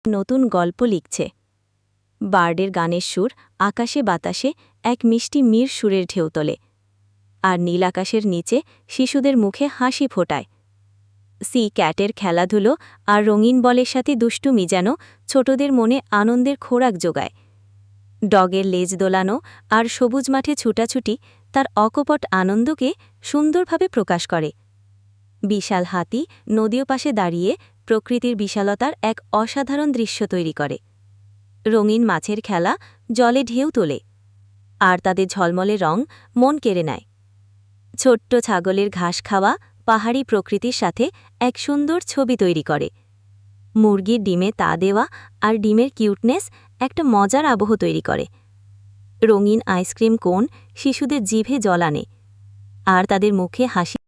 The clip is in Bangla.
নতুন গল্প লিখছে। বার্ডের গানের সুর আকাশে বাতাসে এক মিষ্টি মীর সুরের ঢেউ তোলে, আর নীল আকাশের নিচে শিশুদের মুখে হাসি ফোটায়। সি ক্যাটের খেলাধুলো আর রঙিন বলের সাথে দুষ্টুমি যেন ছোটদের মনে আনন্দের খোরাক যোগায়। ডগের লেজ দোলানো আর সবুজ মাঠে ছুটাছুটি তার অকপট আনন্দকে সুন্দরভাবে প্রকাশ করে। বিশাল হাতি নদীর পাশে দাঁড়িয়ে প্রকৃতির বিশালতার এক অসাধারণ দৃশ্য তৈরি করে। রঙিন মাছের খেলা জলে ঢেউ তোলে, আর তাদের ঝলমলে রং মন কেড়ে নেয়। ছোট্ট ছাগলের ঘাস খাওয়া পাহাড়ি প্রকৃতির সাথে এক সুন্দর ছবি তৈরি করে। মুরগির ডিমে তা দেওয়া আর ডিমের কিউটনেস একটা মজার আবহ তৈরি করে। রঙিন আইসক্রিম কোন শিশুদের জিভে জল আনে, আর তাদের মুখে হাসি